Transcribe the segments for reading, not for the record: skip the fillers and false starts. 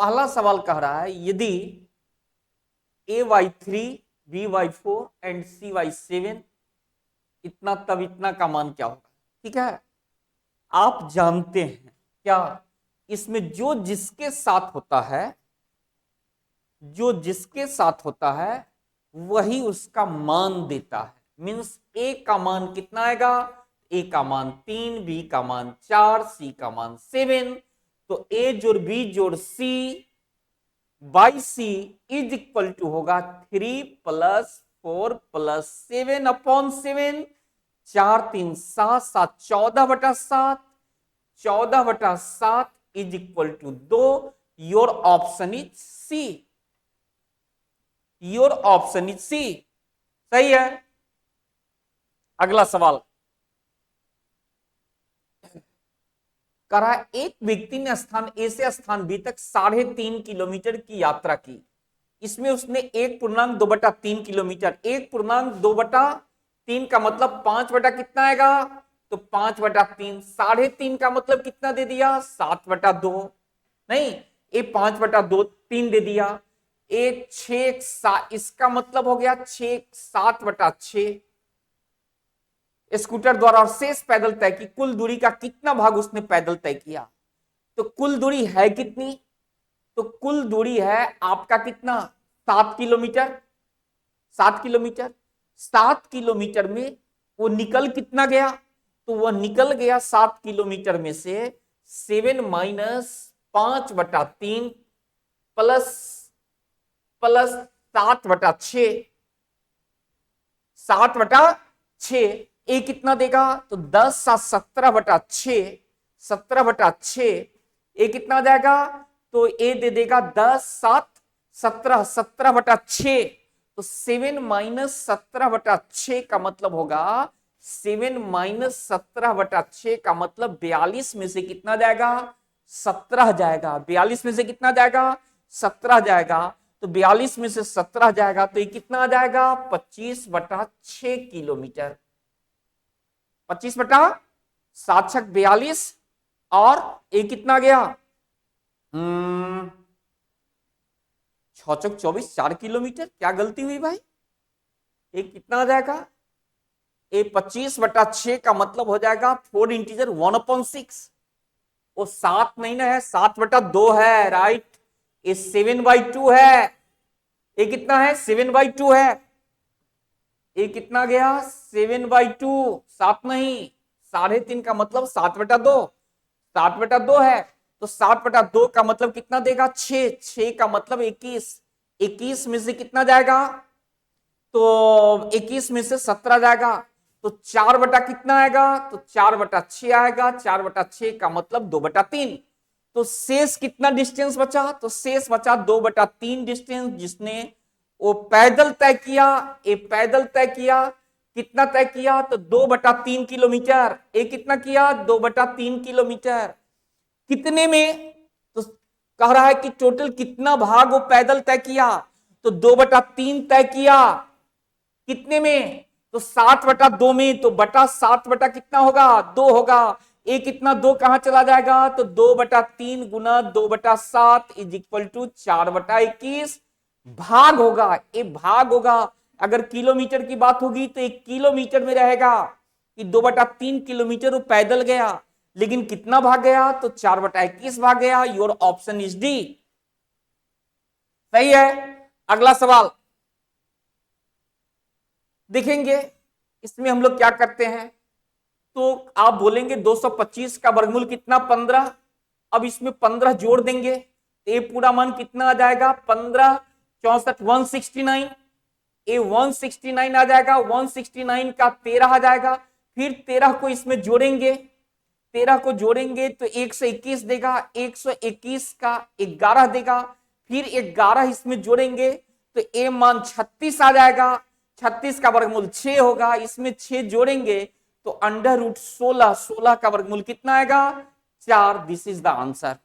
पहला सवाल कह रहा है यदि a/3 b/4 एंड c/7 इतना तब इतना का मान क्या होगा। ठीक है, आप जानते हैं क्या, इसमें जो जिसके साथ होता है, जो जिसके साथ होता है वही उसका मान देता है। मींस ए का मान कितना आएगा, ए का मान 3, बी का मान 4, सी का मान 7। तो ए जोड़ बी जोड़ C by C is equal to होगा 3 + 4 + 7/7। 4 3 7 7 14/7, 14/7 is equal to 2। Your option is C, your option is C. सही है। अगला सवाल करा, एक व्यक्ति ने स्थान ए से स्थान बी तक 3.5 किलोमीटर की यात्रा की। इसमें उसने 1.2/3 किलोमीटर, 1.2/3 का मतलब 5 कितना आएगा, तो 5/3, 3.5 का मतलब कितना दे दिया, 7/2। नहीं, ये 5/2 3 दे दिया। 6 इसका मतलब हो गया 7/6 स्कूटर द्वारा और शेष पैदल तय की कुल दूरी का कितना भाग उसने पैदल तय किया। तो कुल दूरी है कितनी, तो कुल दूरी है आपका कितना, 7 किलोमीटर। 7 किलोमीटर, 7 किलोमीटर में वो निकल कितना गया, तो वह निकल गया 7 किलोमीटर में से 7 - 5/3 प्लस 7/6, 7/6 ए कितना देगा, तो 10 7 17/6, 17/6 ए कितना जाएगा, तो ए दे देगा 10 7 17, 17/6। तो 7 - 17/6 का मतलब होगा, 7 - 17/6 का मतलब 42 में से कितना जाएगा, 17 जाएगा। 42 में से कितना जाएगा, 17 जाएगा। तो 42 में से 17 जाएगा तो ये कितना आ जाएगा, 25/6 किलोमीटर। 25/7 × 42 और ये कितना गया, 6 × 24 4 किलोमीटर। क्या गलती हुई भाई, ये कितना आ जाएगा, ये 25/6 का मतलब हो जाएगा 4 इंटीजर 1/6। वो 7 नहीं ना है, 7/2 है, राइट। ये 7/2 है, ये कितना है, 7/2 है। ये कितना गया, 7/2, 7 नहीं, 3.5 का मतलब 7/2, 7/2 है। तो 7/2 का मतलब कितना देगा, 6, 6 का मतलब 21, 21 में से कितना जाएगा, तो 21 में से 17 जाएगा। तो 4 बटा कितना आएगा, तो 4/6 आएगा। 4/6 का मतलब 2/3। तो शेष कितना डिस्टेंस बचा, तो शेष बचा 2/3 डिस्टेंस, जिसने वो पैदल तय किया। ये पैदल तय किया, कितना तय किया, तो 2/3 किलोमीटर। ये कितना किया, 2/3 किलोमीटर। कितने में, तो कह रहा है कि टोटल कितना भाग वो पैदल तय किया, तो 2/3 तय किया। कितने में, तो 7/2 में। तो बटा 7 बटा कितना होगा, 2 होगा। ये कितना, 2 कहां चला जाएगा, तो 2/3 गुना 2/7 इज इक्वल टू 4/21 भाग होगा। ये भाग होगा। अगर किलोमीटर की बात होगी तो 1 किलोमीटर में रहेगा कि 2/3 किलोमीटर वो पैदल गया, लेकिन कितना भाग गया, तो 4/21 भाग गया। Your option is D. सही है। अगला सवाल देखेंगे, इसमें हम लोग क्या करते हैं, तो आप बोलेंगे 225 का वर्गमूल कितना, 15। अब इसमें 15 जोड़ देंगे, ये पूरा मान कितना आ जाएगा, 15 64 169। ये 169 आ जाएगा। 169 का 13 आ जाएगा। फिर 13 को इसमें जोड़ेंगे, 13 को जोड़ेंगे तो 121 देगा। 121 का 11 देगा। फिर 11 इसमें जोड़ेंगे तो ए मान 36 आ जाएगा। 36 का वर्गमूल 6 होगा। इसमें 6 जोड़ेंगे तो √16, 16 का वर्गमूल कितना आएगा, 4। This is the answer.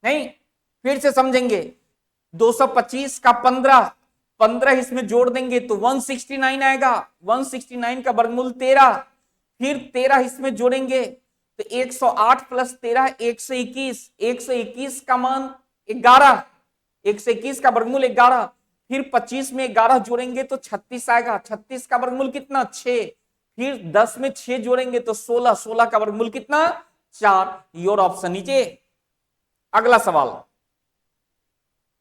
नहीं, फिर से समझेंगे। 225 का 15, 15 इसमें जोड़ देंगे तो 169 आएगा। 169 का वर्गमूल 13। फिर 13 इसमें जोड़ेंगे तो 108 प्लस 13 121, 121 का मान 11, 121 का वर्गमूल 11, फिर 25 में 11 जोड़ेंगे तो 36 आएगा, 36 का वर्गमूल कितना 6, फिर 10 में 6 जोड़ेंगे तो 16, 16 का वर्गमूल कितना 4। Your option is a. अगला सवाल,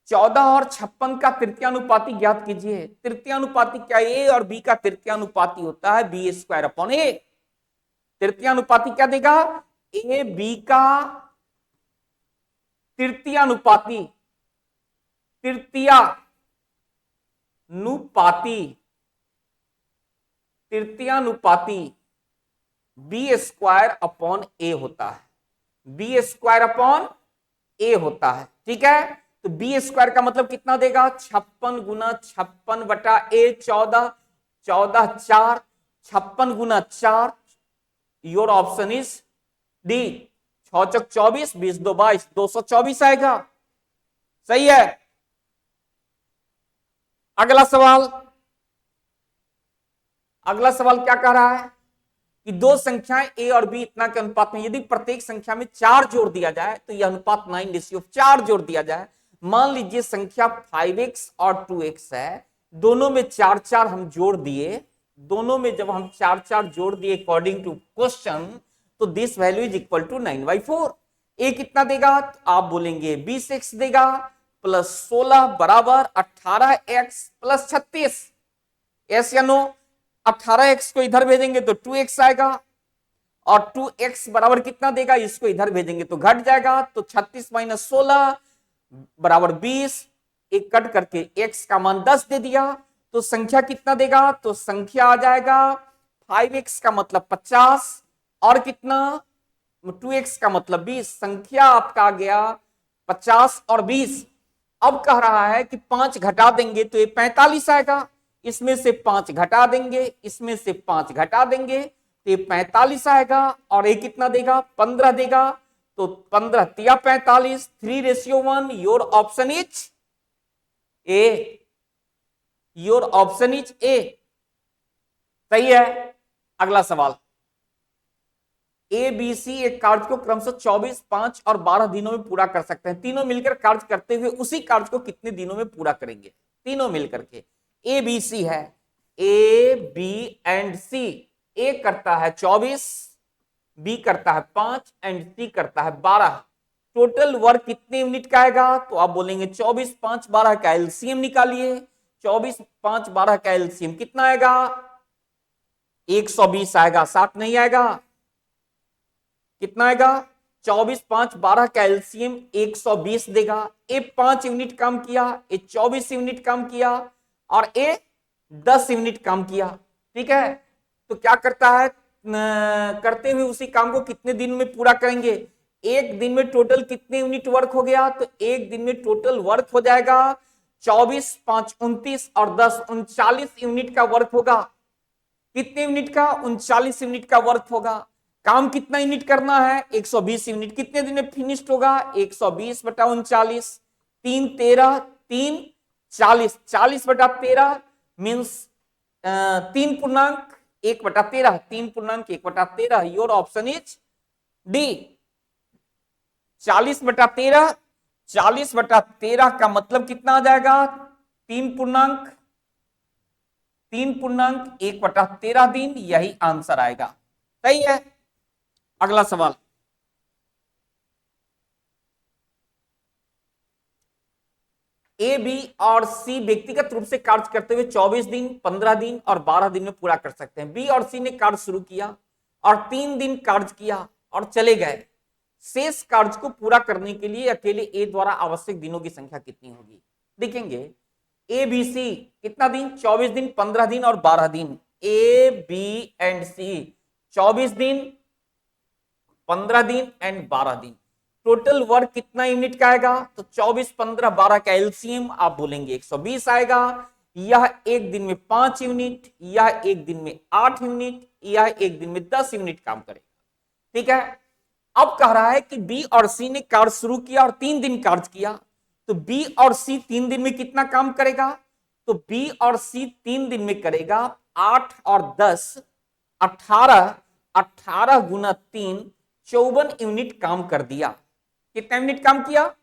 14 और 56 का तृतीयानुपाती ज्ञात कीजिए। तृतीयानुपाती क्या, ए और बी का तृतीयानुपाती होता है बी स्क्वायर अपॉन ए। तृतीयानुपाती क्या देगा, ए बी का तृतीयानुपाती, तृतीयानुपाती बी स्क्वायर अपॉन ए होता है, बी स्क्वायर अपॉन ए होता है। ठीक है, तो बी स्क्वायर का मतलब कितना देगा 56 गुना 56 बटा ए 14, 14 4, 56 गुना 4। योर ऑप्शन इज डी, 6 चौक 24, 20 2 22, 224 आएगा। सही है। अगला सवाल, अगला सवाल क्या कह रहा है कि दो संख्याएं ए और बी इतना के अनुपात में, यदि प्रत्येक संख्या में 4 जोड़ दिया जाए तो यह अनुपात 9:4 जोड़ दिया जाए। मान लीजिए संख्या 5x और 2x है, दोनों में 4 4 हम जोड़ दिए, दोनों में जब हम 4 4 जोड़ दिए अकॉर्डिंग टू क्वेश्चन, तो this value is equal to 9/4। A कितना देगा, तो आप बोलेंगे 20x देगा प्लस 16 बराबर 18x प्लस 36। यस या नो, 18x को इधर भेजेंगे तो 2x आएगा, और 2x बराबर कितना देगा, इसको इधर भेजेंगे तो घट जाएगा, तो 36 माइनस 16 बराबर 20। एक कट करके x का मान 10 दे दिया, तो संख्या कितना देगा, तो संख्या आ जाएगा 5x का मतलब 50 और कितना 2x का मतलब 20। संख्या आपका आ गया 50 और 20। अब कह रहा है कि 5 घटा देंगे तो ये 45 आएगा, इसमें से 5 घटा देंगे, इसमें से 5 घटा देंगे तो ये 45 आएगा, और ये कितना देगा 15 देगा, तो 15 तिया 45, 3:1। Your option is a, your option is a. सही है। अगला सवाल, ए बी सी एक कार्य को क्रमशः 24, 5 और 12 दिनों में पूरा कर सकते हैं। तीनों मिलकर कार्य करते हुए उसी कार्य को कितने दिनों में पूरा करेंगे, तीनों मिलकर के। ए बी सी है, ए बी एंड सी। ए करता है 24, बी करता है 5 एंड सी करता है 12। टोटल वर्क कितने यूनिट का आएगा, तो आप बोलेंगे 24 5 12 का एलसीएम निकालिए। 24 5 12 का एलसीएम कितना आएगा, 120 आएगा, 60 नहीं आएगा। कितना आएगा, 24 5 12 का एलसीएम 120 देगा। ए 5 यूनिट काम किया, ए 24 यूनिट काम किया, और ए 10 यूनिट काम किया। ठीक है, तो क्या करता है, करते हुए उसी काम को कितने दिन में पूरा करेंगे। एक दिन में टोटल कितने यूनिट वर्क हो गया, तो एक दिन में टोटल वर्क हो जाएगा 24 5 29 और 10 39 यूनिट का वर्क होगा। कितने यूनिट का, 39 यूनिट का वर्क होगा। काम कितना यूनिट करना है, 120 यूनिट। कितने दिन में फिनिश्ड होगा, 120 बटा 39, 3 13 3 40, 40 बटा 13 मीन्स 3 पूर्णांक 1 बटा 13, 3 पूर्णांक 1 बटा 13। योर ऑप्शन इज डी, 40 बटा 13। 40 बटा 13 का मतलब कितना आ जाएगा, 3 पूर्णांक 1 बटा 13 दिन, यही आंसर आएगा। सही है। अगला सवाल, ए बी और सी व्यक्तिगत रूप से कार्य करते हुए 24 दिन 15 दिन और 12 दिन में पूरा कर सकते हैं। बी और सी ने कार्य शुरू किया और 3 दिन कार्य किया और चले गए। शेष कार्य को पूरा करने के लिए अकेले ए द्वारा आवश्यक दिनों की संख्या कितनी होगी। देखेंगे ए बी सी कितना दिन, 24 दिन 15 दिन और 12 दिन। ए बी एंड सी 24 दिन 15 दिन एंड 12 दिन। टोटल वर्क कितना यूनिट का आएगा, तो 24 15 12 का एलसीएम आप बोलेंगे 120 आएगा। यह एक दिन में 5 यूनिट, यह एक दिन में 8 यूनिट, यह एक दिन में 10 यूनिट काम करेगा। ठीक है, अब कह रहा है कि बी और सी ने कार्य शुरू किया और 3 दिन कार्य किया, तो बी और सी 3 दिन में कितना काम करेगा, तो बी और सी 3 दिन में करेगा 8 और 10 18, 18 गुना 3 54 यूनिट काम कर दिया। कितना यूनिट काम किया?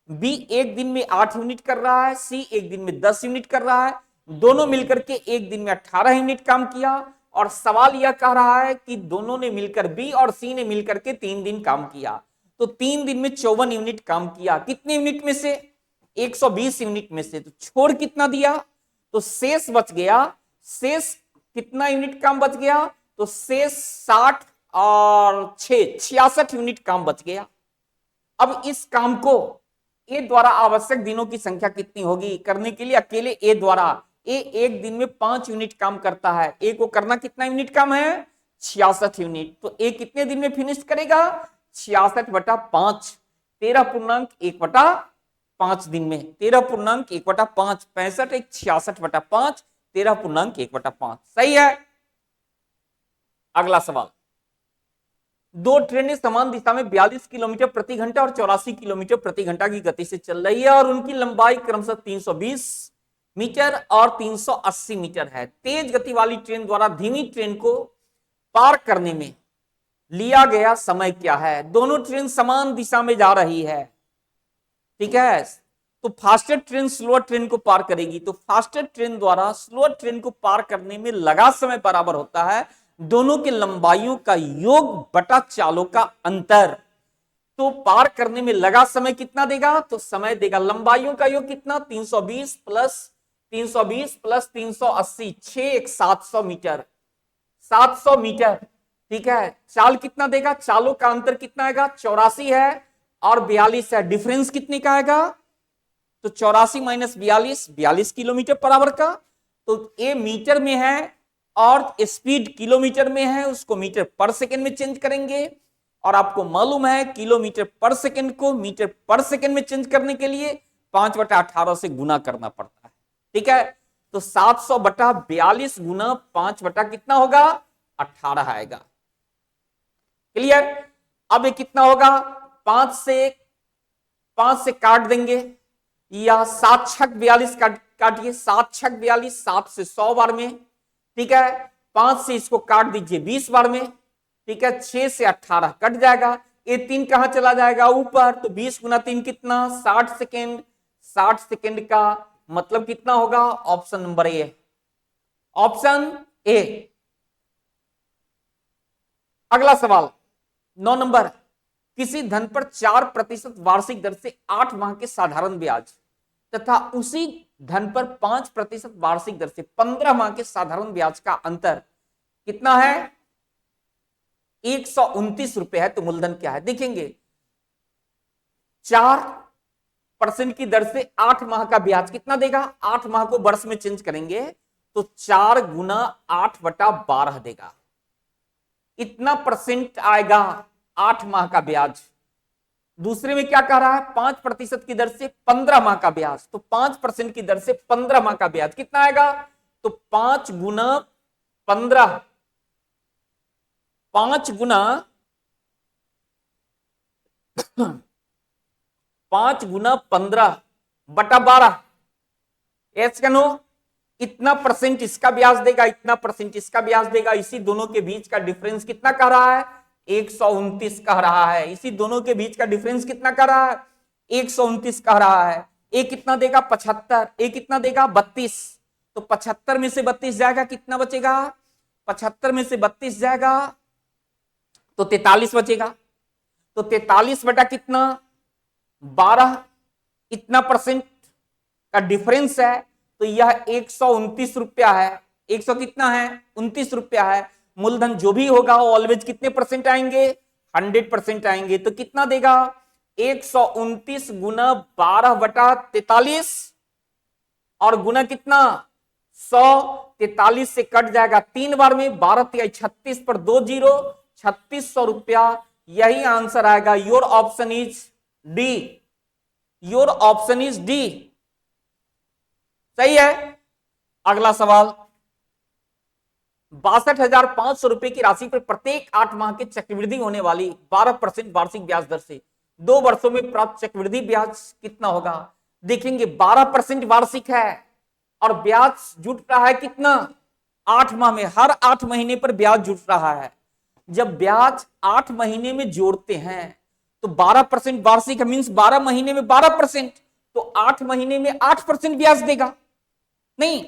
बी एक दिन में 8 यूनिट कर रहा है, सी एक दिन में 10 यूनिट कर रहा है, दोनों मिलकर के एक दिन में 18 यूनिट काम किया। और सवाल यह कह रहा है कि दोनों ने मिलकर, बी और सी ने मिलकर के 3 दिन काम किया। तो 3 दिन में 54 यूनिट काम किया। कितने यूनिट में से? 120 यूनिट में से। तो छोड़ कितना दिया? तो शेष बच गया। शेष कितना यूनिट काम बच गया? तो शेष 60 और 6 66 यूनिट काम बच गया। अब इस काम को ए द्वारा आवश्यक दिनों की संख्या कितनी होगी करने के लिए? अकेले ए द्वारा, ए एक दिन में 5 यूनिट काम करता है। ए को करना कितना यूनिट काम है? 66 यूनिट। तो ए कितने दिन में फिनिश करेगा? 66/5, 13.1/5 दिन में। 13.1/5, 65 एक 66/5, 13.1/5। सही है। अगला सवाल, दो ट्रेनें समान दिशा में 42 किलोमीटर प्रति घंटा और 84 किलोमीटर प्रति घंटा की गति से चल रही है और उनकी लंबाई क्रमशः 320 मीटर और 380 मीटर है। तेज गति वाली ट्रेन द्वारा धीमी ट्रेन को पार करने में लिया गया समय क्या है? दोनों ट्रेन समान दिशा में जा रही है, ठीक है। तो फास्टर ट्रेन स्लोअर ट्रेन को पार करेगी, तो फास्टर ट्रेन द्वारा स्लोअर ट्रेन को पार करने में लगा समय बराबर होता है दोनों के लंबाइयों का योग बटा चालों का अंतर। तो पार करने में लगा समय कितना देगा? तो समय देगा लंबाइयों का योग कितना? 320 प्लस 380, 6 700 मीटर, 700 मीटर, ठीक है। चाल कितना देगा? चालों का अंतर कितना आएगा? 84 है और 42 है। डिफरेंस कितने का आएगा? तो 84 माइनस 42, 42 किलोमीटर बराबर का। तो ए मीटर में है और स्पीड किलोमीटर में है, उसको मीटर पर सेकंड में चेंज करेंगे। और आपको मालूम है किलोमीटर पर सेकंड को मीटर पर सेकंड में चेंज करने के लिए 5/18 से गुना करना पड़ता है, ठीक है। तो 700/42 गुना 5 बटा कितना होगा? 18 आएगा। क्लियर। अब ये कितना होगा? 5 से काट देंगे या 7 छक 42 काटिए, 7 छक 42, 7 से 100 बार में, ठीक है। 5 से इसको काट दीजिए 20 बार में, ठीक है। 6 से 18 कट जाएगा, ये 3 कहां चला जाएगा? ऊपर। तो 20 गुना 3 कितना? 60 सेकेंड। 60 सेकेंड का मतलब कितना होगा? Option number A, option A. अगला सवाल 9 नंबर, किसी धन पर 4% वार्षिक दर से 8 माह के साधारण ब्याज तथा उसी धन पर 5% वार्षिक दर से 15 माह के साधारण ब्याज का अंतर कितना है? 129 रुपए है। तो मूलधन क्या है? देखेंगे 4% की दर से 8 माह का ब्याज कितना देगा? 8 माह को वर्ष में चेंज करेंगे तो 4 गुना 8/12 देगा। इतना परसेंट आएगा 8 माह का ब्याज। दूसरे में क्या कह रहा है? 5% की दर से 15 माह का ब्याज। तो 5% की दर से 15 माह का ब्याज कितना आएगा? तो 5 गुना 15, 5 गुना 15/12 नो। इतना परसेंट इसका ब्याज देगा, इतना परसेंट इसका ब्याज देगा। इसी दोनों के बीच का डिफरेंस कितना कह रहा है? 129 कह रहा है। इसी दोनों के बीच का डिफरेंस कितना कह रहा है? 129 कह रहा है। ए कितना देगा? 75। ए कितना देगा? 32। तो 75 में से 32 जाएगा, कितना बचेगा? 75 में से 32 जाएगा तो 43 बचेगा। तो 43 बटा कितना? 12। इतना परसेंट का डिफरेंस है। तो यह 129 रुपया है। 100 कितना है? 29 रुपया है। मूलधन जो भी होगा वो ऑलवेज कितने परसेंट आएंगे? 100% आएंगे। तो कितना देगा? 129 गुना 12/43 और गुना कितना? 100। 43 से कट जाएगा 3 बार में, 12 36 पर 2 जीरो, 3600 रुपया। यही आंसर आएगा। Your option is D. Your option is D. सही है। अगला सवाल, 62,500 रुपए की राशि पर प्रत्येक 8 माह के चक्रवृद्धि होने वाली 12% वार्षिक ब्याज दर से 2 वर्षों में प्राप्त चक्रवृद्धि ब्याज कितना होगा? देखेंगे 12% वार्षिक है और ब्याज जुट रहा है कितना? 8 माह में। हर 8 महीने पर ब्याज जुट रहा है। जब ब्याज 8 महीने में जोड़ते हैं तो 12% वार्षिक है, मीन्स 12 महीने में 12%, तो 8 महीने में 8% ब्याज देगा। नहीं,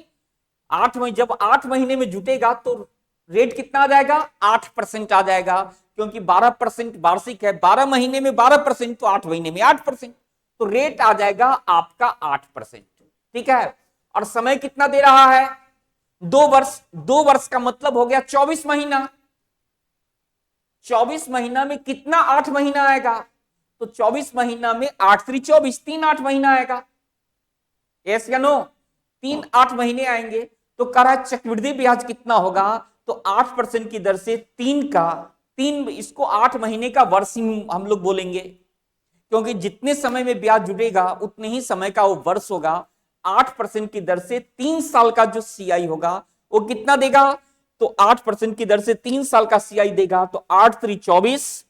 8 महीने, जब 8 महीने में जुटेगा तो रेट कितना आ जाएगा, 8% आ जाएगा, क्योंकि 12% वार्षिक है, 12 महीने में 12%, तो 8 महीने में 8%, तो रेट आ जाएगा आपका 8%। ठीक है, और समय कितना दे रहा है, 2 वर्ष। 2 वर्ष का मतलब हो गया 24 महीना। 24 महीना में कितना 8 महीना आएगा, तो 24 महीना में 8 3 24, 3 8 महीना आएगा। यस या नो, 3 8 महीने आएंगे। तो कह रहा है चक्रवृद्धि ब्याज कितना होगा, तो 8% की दर से 3 इसको 8 महीने का वर्ष हम लोग बोलेंगे, क्योंकि जितने समय में ब्याज जुड़ेगा उतने ही समय का वो वर्ष होगा। 8% की दर से 3 साल का जो सीआई होगा वो कितना देगा, तो 8% की दर से 3 साल का सीआई देगा। तो 8 3 24,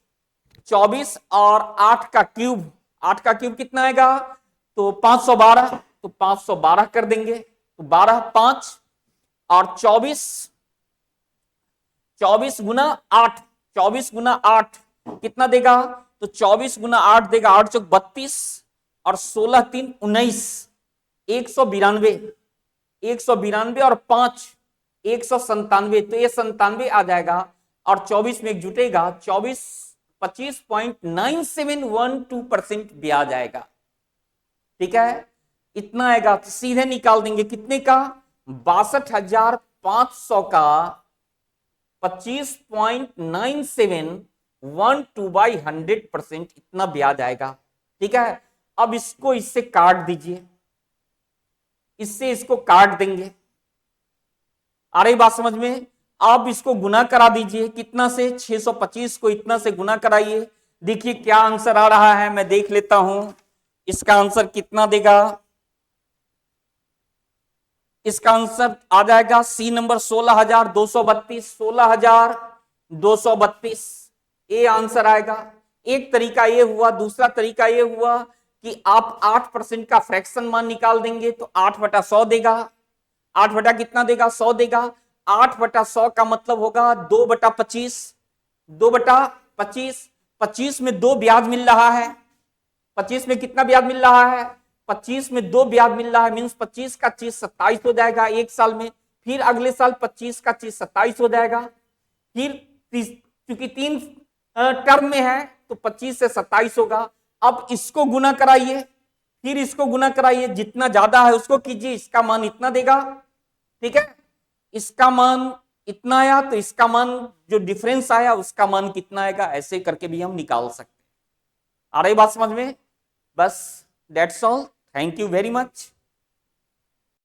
24 और 8 का क्यूब, 8 का क्यूब कितना आएगा, तो 512, तो 512 कर देंगे, तो 12 5 और 24, 24 गुना 8, 24 गुना 8 कितना देगा, तो 24 गुना 8 देगा 8 चौक 32 और 16 3 19, 192, 192 और 5 197, तो ये 97 आ जाएगा। और 24 में जुटेगा 25.9712% ब्याज आएगा। ठीक है, इतना आएगा, तो सीधे निकाल देंगे कितने का, 62,500 का 25.9712/100%, इतना ब्याज आएगा। ठीक है, अब इसको इससे काट दीजिए, इससे इसको काट देंगे। आ रही बात समझ में? अब इसको गुना करा दीजिए, कितना से, 625 को इतना से गुना कराइए, देखिए क्या आंसर आ रहा है, मैं देख लेता हूं इसका आंसर कितना देगा। इसका आंसर आ जाएगा सी नंबर 16,232, 16,232 ये आंसर आएगा। एक तरीका ये हुआ, दूसरा तरीका ये हुआ कि आप 8% का फ्रैक्शन मान निकाल देंगे, तो 8/100 देगा। 8 कितना देगा, 100 देगा। 8/100 का मतलब होगा 2/25, 2/25, 25 में 2 ब्याज मिल रहा है। 25 में कितना ब्याज मिल रहा है, 25 में 2 ब्याज मिल रहा है, मीन्स 25 का चीज 27 हो जाएगा एक साल में, फिर अगले साल 25 का चीज 27 हो जाएगा, फिर क्योंकि 3 टर्म में है तो 25 से 27 होगा। अब इसको गुना कराइए, फिर इसको गुना कराइए, जितना ज्यादा है उसको कीजिए, इसका मान इतना देगा। ठीक है, इसका मान इतना आया तो इसका मान जो डिफरेंस आया उसका मान कितना आएगा, ऐसे करके भी हम निकाल सकते हैं। आ रही बात समझ में? बस that's all, thank you very much.